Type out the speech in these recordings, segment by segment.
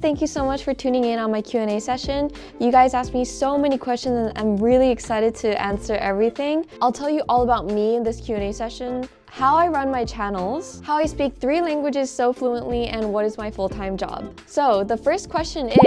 thank you so much for tuning in on my Q&A session. You guys asked me so many questions and I'm really excited to answer everything. I'll tell you all about me in this Q&A session, how I run my channels, how I speak 3 languages so fluently, and what is my full-time job. So the first question is...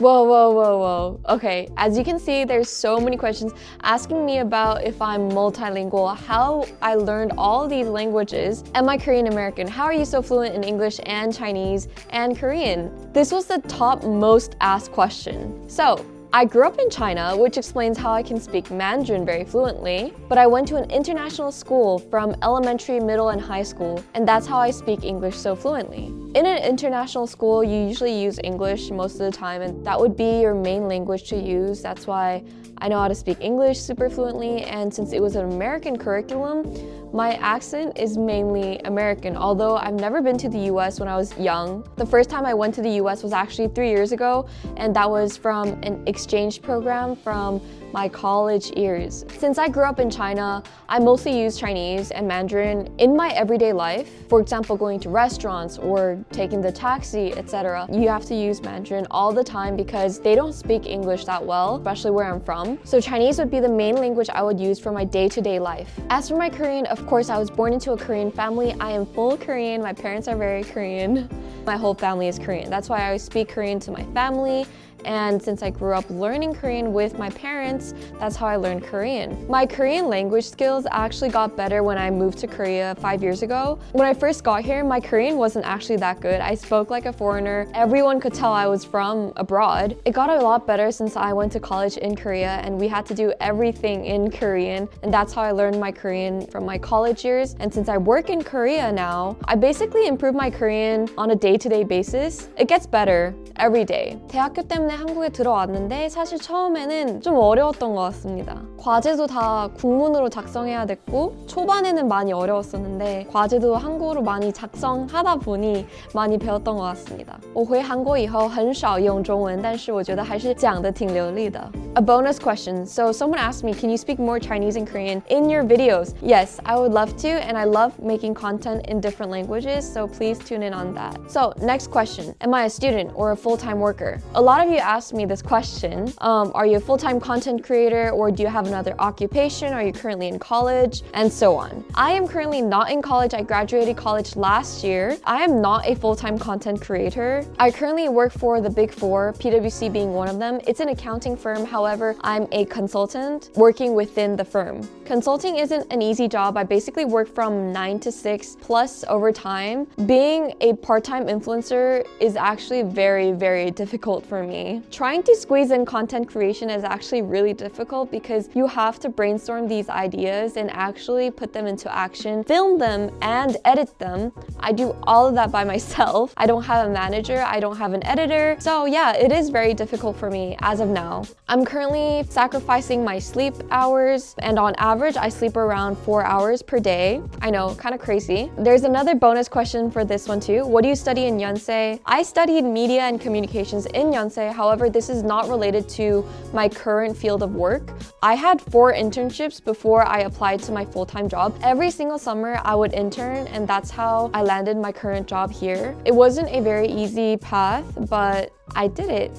Whoa. Okay, as you can see, there's so many questions asking me about if I'm multilingual, how I learned all these languages. Am I Korean American? How are you so fluent in English and Chinese and Korean? This was the top most asked question. So, I grew up in China, which explains how I can speak Mandarin very fluently, but I went to an international school from elementary, middle, and high school, and that's how I speak English so fluently. In an international school, you usually use English most of the time, and that would be your main language to use. That's why I know how to speak English super fluently, and since it was an American curriculum, my accent is mainly American, although I've never been to the US when I was young. The first time I went to the US was actually 3 years ago, and that was from an exchange program from my college years. Since I grew up in China, I mostly use Chinese and Mandarin in my everyday life. For example, going to restaurants or taking the taxi, etc. You have to use Mandarin all the time because they don't speak English that well, especially where I'm from. So Chinese would be the main language I would use for my day-to-day life. As for my Korean, of course, I was born into a Korean family. I am full Korean. My parents are very Korean. My whole family is Korean. That's why I speak Korean to my family. And since I grew up learning Korean with my parents, that's how I learned Korean. My Korean language skills actually got better when I moved to Korea 5 years ago. When I first got here, my Korean wasn't actually that good. I spoke like a foreigner. Everyone could tell I was from abroad. It got a lot better since I went to college in Korea and we had to do everything in Korean. And that's how I learned my Korean from my college years. And since I work in Korea now, I basically improve my Korean on a day-to-day basis. It gets better every day. 대학교 때문에 한국에 들어왔는데 사실 처음에는 좀 어려웠던 것 같습니다. 과제도 다 국문으로 작성해야 됐고 초반에는 많이 어려웠었는데 과제도 한국어로 많이 작성하다 보니 많이 배웠던 것 같습니다. 我回韩国以后很少用中文，但是我觉得还是讲得挺流利的。A bonus question. So someone asked me, can you speak more Chinese and Korean in your videos? Yes, I would love to, and I love making content in different languages, so please tune in on that. So next question, am I a student or a full-time worker? A lot of you asked me this question. Are you a full-time content creator or do you have another occupation? Are you currently in college? And so on. I am currently not in college. I graduated college last year. I am not a full-time content creator. I currently work for the Big Four, PwC being one of them. It's an accounting firm. However, I'm a consultant working within the firm. Consulting isn't an easy job. I basically work from 9 to 6 plus overtime. Being a part-time influencer is actually very, very difficult for me. Trying to squeeze in content creation is actually really difficult because you have to brainstorm these ideas and actually put them into action, film them and edit them. I do all of that by myself. I don't have a manager, I don't have an editor. So yeah, it is very difficult for me as of now. I'm currently sacrificing my sleep hours, and on average, I sleep around 4 hours per day. I know, kind of crazy. There's another bonus question for this one too. What do you study in Yonsei? I studied media and communications in Yonsei. However, this is not related to my current field of work. I had 4 internships before I applied to my full-time job. Every single summer, I would intern, and that's how I landed my current job here. It wasn't a very easy path, but I did it.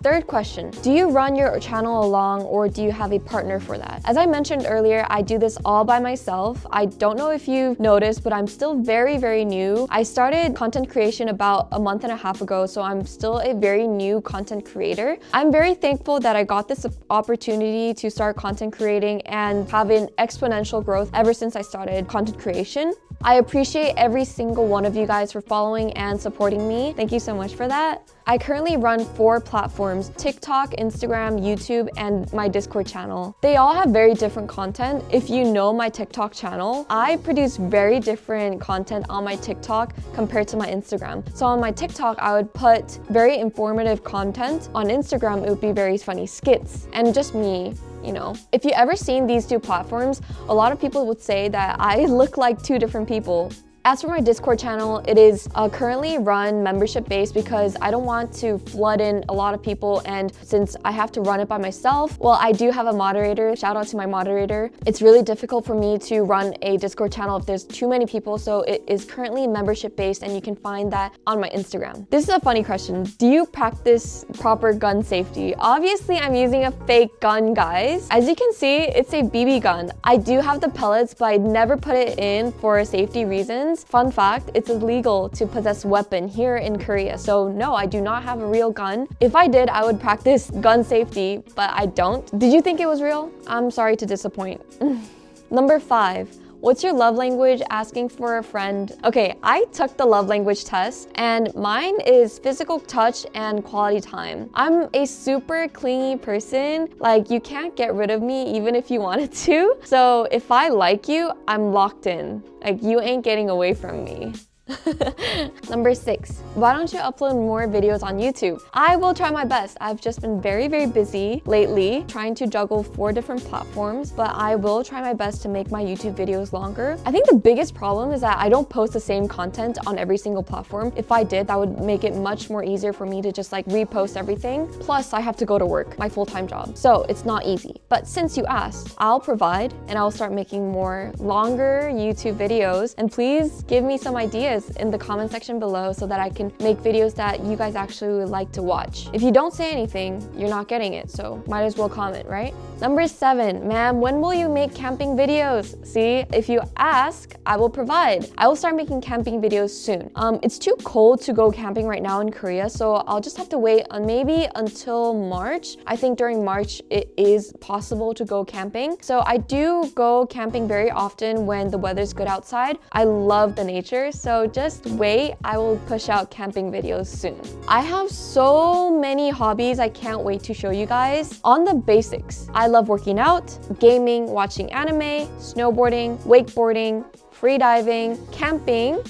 Third question, do you run your channel alone or do you have a partner for that? As I mentioned earlier, I do this all by myself. I don't know if you've noticed, but I'm still very, very new. I started content creation about a month and a half ago, so I'm still a very new content creator. I'm very thankful that I got this opportunity to start content creating and have an exponential growth ever since I started content creation. I appreciate every single one of you guys for following and supporting me. Thank you so much for that. I currently run 4 platforms: TikTok, Instagram, YouTube, and my Discord channel. They all have very different content. If you know my TikTok channel, I produce very different content on my TikTok compared to my Instagram. So on my TikTok, I would put very informative content. On Instagram, it would be very funny skits and just me. You know, if you ever seen these 2 platforms, a lot of people would say that I look like 2 different people. As for my Discord channel, it is currently run membership based because I don't want to flood in a lot of people, and since I have to run it by myself, well, I do have a moderator. Shout out to my moderator. It's really difficult for me to run a Discord channel if there's too many people, so it is currently membership based, and you can find that on my Instagram. This is a funny question. Do you practice proper gun safety? Obviously, I'm using a fake gun, guys. As you can see, it's a BB gun. I do have the pellets, but I never put it in for safety reasons. Fun fact, it's illegal to possess weapon here in Korea. So no, I do not have a real gun. If I did, I would practice gun safety, but I don't. Did you think it was real? I'm sorry to disappoint. Number 5. What's your love language? Asking for a friend. Okay, I took the love language test and mine is physical touch and quality time. I'm a super clingy person. Like, you can't get rid of me even if you wanted to. So if I like you, I'm locked in. Like, you ain't getting away from me. Number 6. Why don't you upload more videos on YouTube? I will try my best. I've just been very busy lately trying to juggle 4 different platforms, but I will try my best to make my YouTube videos longer. I think the biggest problem is that I don't post the same content on every single platform. If I did, that would make it much more easier for me to just like repost everything. Plus, I have to go to work, my full-time job. So it's not easy. But since you asked, I'll provide and I'll start making more longer YouTube videos. And please give me some ideas in the comment section below so that I can make videos that you guys actually would like to watch. If you don't say anything, you're not getting it, so might as well comment, right? Number 7, ma'am, when will you make camping videos? See, if you ask, I will provide. I will start making camping videos soon. It's too cold to go camping right now in Korea, so I'll just have to wait maybe until March. I think during March it is possible to go camping. So I do go camping very often when the weather's good outside. I love the nature, so just wait. I will push out camping videos soon. I have so many hobbies I can't wait to show you guys. On the basics, I love working out, gaming, watching anime, snowboarding, wakeboarding, freediving, camping,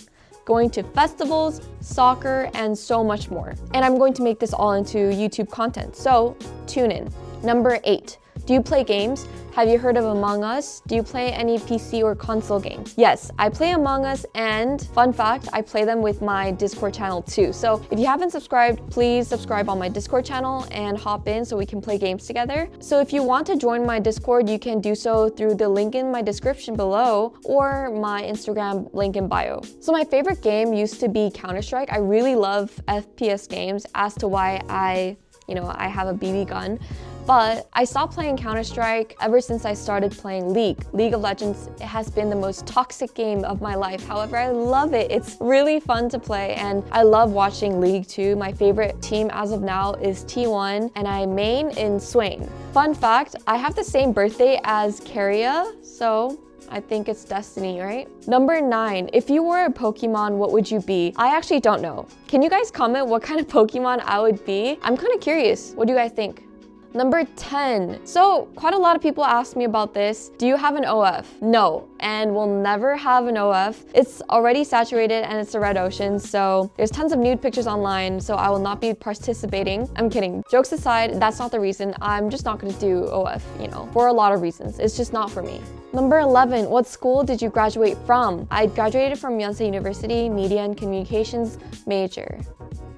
going to festivals, soccer, and so much more. And I'm going to make this all into YouTube content, so tune in. Number 8. Do you play games? Have you heard of Among Us? Do you play any PC or console games? Yes, I play Among Us, and fun fact, I play them with my Discord channel too. So if you haven't subscribed, please subscribe on my Discord channel and hop in so we can play games together. So if you want to join my Discord, you can do so through the link in my description below or my Instagram link in bio. So my favorite game used to be Counter-Strike. I really love FPS games as to why I have a BB gun. But I stopped playing Counter-Strike ever since I started playing League of Legends. It has been the most toxic game of my life. However, I love it. It's really fun to play, and I love watching League too. My favorite team as of now is T1, and I main in Swain. Fun fact, I have the same birthday as Keria, so I think it's destiny, right? Number 9, if you were a Pokemon, what would you be? I actually don't know. Can you guys comment what kind of Pokemon I would be? I'm kind of curious. What do you guys think? Number 10. So quite a lot of people ask me about this. Do you have an OF? No, and we'll never have an OF. It's already saturated and it's a red ocean, so there's tons of nude pictures online, so I will not be participating. I'm kidding. Jokes aside, that's not the reason. I'm just not gonna do OF, for a lot of reasons. It's just not for me. Number 11, what school did you graduate from? I graduated from Yonsei University, Media and Communications major.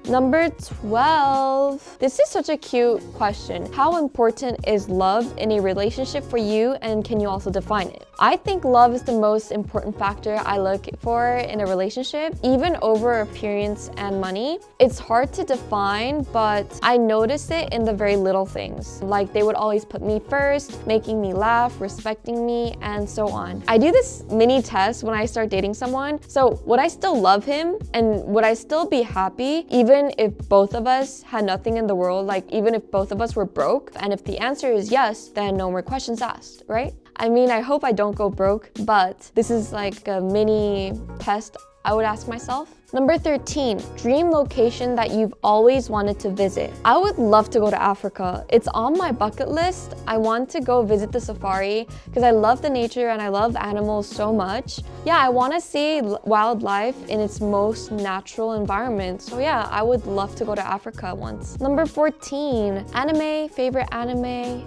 Number 12. This is such a cute question. How important is love in a relationship for you, and can you also define it? I think love is the most important factor I look for in a relationship, even over appearance and money. It's hard to define, but I notice it in the very little things. Like, they would always put me first, making me laugh, respecting me, and so on. I do this mini test when I start dating someone. So would I still love him, and would I still be happy even if both of us had nothing in the world, like even if both of us were broke? And if the answer is yes, then no more questions asked, right? I mean, I hope I don't go broke, but this is like a mini test I would ask myself. Number 13, dream location that you've always wanted to visit. I would love to go to Africa. It's on my bucket list. I want to go visit the safari because I love the nature and I love animals so much. Yeah, I want to see wildlife in its most natural environment. So yeah, I would love to go to Africa once. Number 14, anime, favorite anime.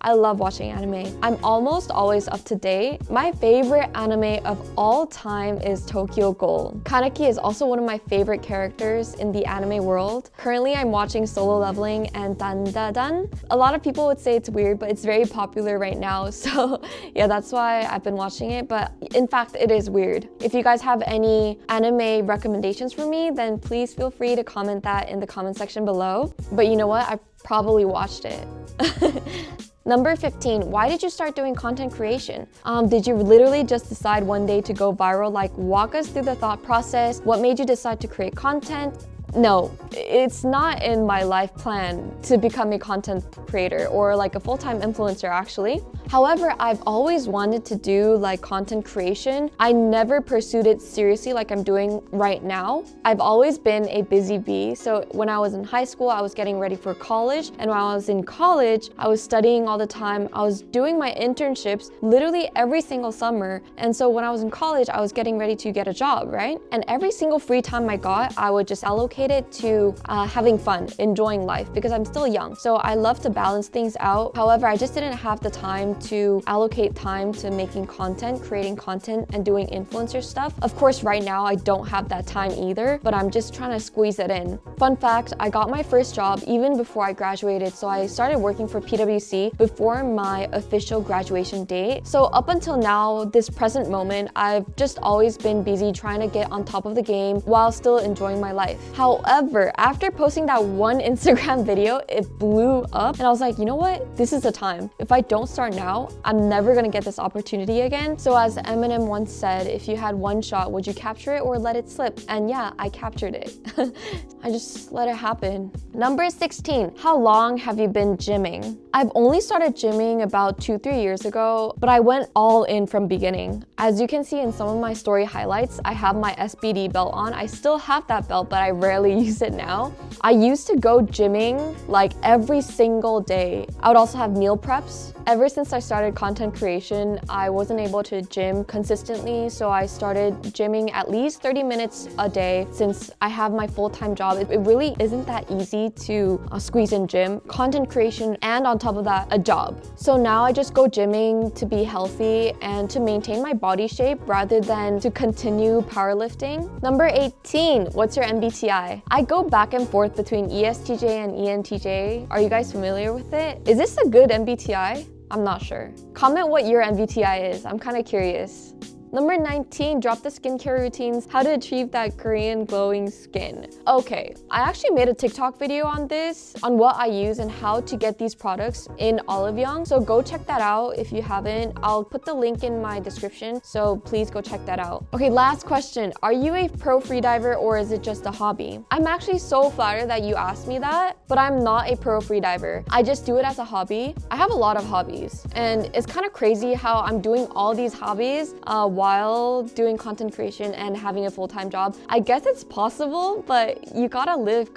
I love watching anime. I'm almost always up to date. My favorite anime of all time is Tokyo Ghoul. Kaneki is also one of my favorite characters in the anime world. Currently, I'm watching Solo Leveling and Dan. A lot of people would say it's weird, but it's very popular right now. So yeah, that's why I've been watching it. But in fact, it is weird. If you guys have any anime recommendations for me, then please feel free to comment that in the comment section below. But you know what? I probably watched it. Number 15, why did you start doing content creation? Did you literally just decide one day to go viral? Like, walk us through the thought process. What made you decide to create content? No, it's not in my life plan to become a content creator or like a full-time influencer actually. However, I've always wanted to do like content creation. I never pursued it seriously like I'm doing right now. I've always been a busy bee. So when I was in high school, I was getting ready for college. And while I was in college, I was studying all the time. I was doing my internships literally every single summer. And so when I was in college, I was getting ready to get a job, right? And every single free time I got, I would just allocate it to having fun, enjoying life, because I'm still young. So I love to balance things out. However, I just didn't have the time to allocate time to making content, creating content, and doing influencer stuff. Of course, right now, I don't have that time either, but I'm just trying to squeeze it in. Fun fact, I got my first job even before I graduated. So I started working for PwC before my official graduation date. So up until now, this present moment, I've just always been busy trying to get on top of the game while still enjoying my life. However, after posting that one Instagram video, it blew up and I was like, you know what? This is the time. If I don't start now, I'm never gonna get this opportunity again. So as Eminem once said, if you had one shot, would you capture it or let it slip? And yeah, I captured it. I just let it happen. Number 16, how long have you been gymming? I've only started gymming about 2-3 years ago, but I went all in from beginning. As you can see in some of my story highlights, I have my SBD belt on. I still have that belt, but I rarely use it now. I used to go gymming like every single day. I would also have meal preps. Ever since I started content creation, I wasn't able to gym consistently, so I started gymming at least 30 minutes a day since I have my full-time job. It really isn't that easy to squeeze in gym, content creation, and on top of that, a job. So now I just go gymming to be healthy and to maintain my body shape rather than to continue powerlifting. Number 18, what's your MBTI? I go back and forth between ESTJ and ENTJ. Are you guys familiar with it? Is this a good MBTI? I'm not sure. Comment what your MBTI is. I'm kind of curious. Number 19, drop the skincare routines, how to achieve that Korean glowing skin. Okay, I actually made a TikTok video on this, on what I use and how to get these products in Olive Young. So go check that out if you haven't. I'll put the link in my description, so please go check that out. Okay, last question. Are you a pro freediver or is it just a hobby? I'm actually so flattered that you asked me that, but I'm not a pro freediver. I just do it as a hobby. I have a lot of hobbies and it's kind of crazy how I'm doing all these hobbies while doing content creation and having a full-time job. I guess it's possible, but you gotta live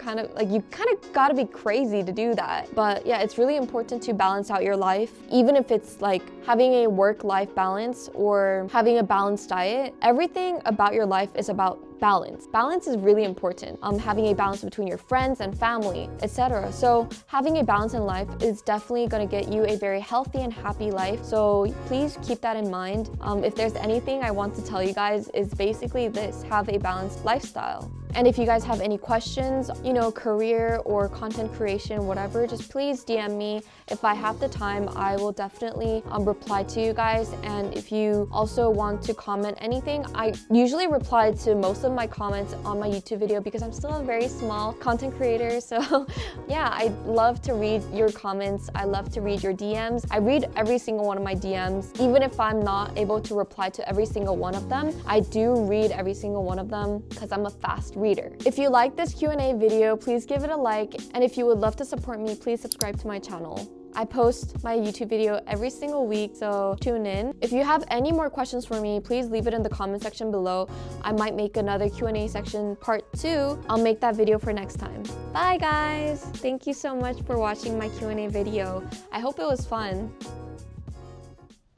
you gotta be crazy to do that. But yeah, it's really important to balance out your life, even if it's like having a work-life balance or having a balanced diet. Everything about your life is about balance. Balance is really important. Having a balance between your friends and family, etc. So having a balance in life is definitely going to get you a very healthy and happy life. So please keep that in mind. If there's anything I want to tell you guys is basically this: have a balanced lifestyle. And if you guys have any questions, career or content creation, whatever, just please DM me. If I have the time, I will definitely reply to you guys. And if you also want to comment anything, I usually reply to most of my comments on my YouTube video because I'm still a very small content creator. So yeah, I love to read your comments. I love to read your DMs. I read every single one of my DMs. Even if I'm not able to reply to every single one of them, I do read every single one of them because I'm a fast reader. If you like this Q&A video, please give it a like. And if you would love to support me, please subscribe to my channel. I post my YouTube video every single week, so tune in. If you have any more questions for me, please leave it in the comment section below. I might make another Q&A section part 2. I'll make that video for next time. Bye guys! Thank you so much for watching my Q&A video. I hope it was fun.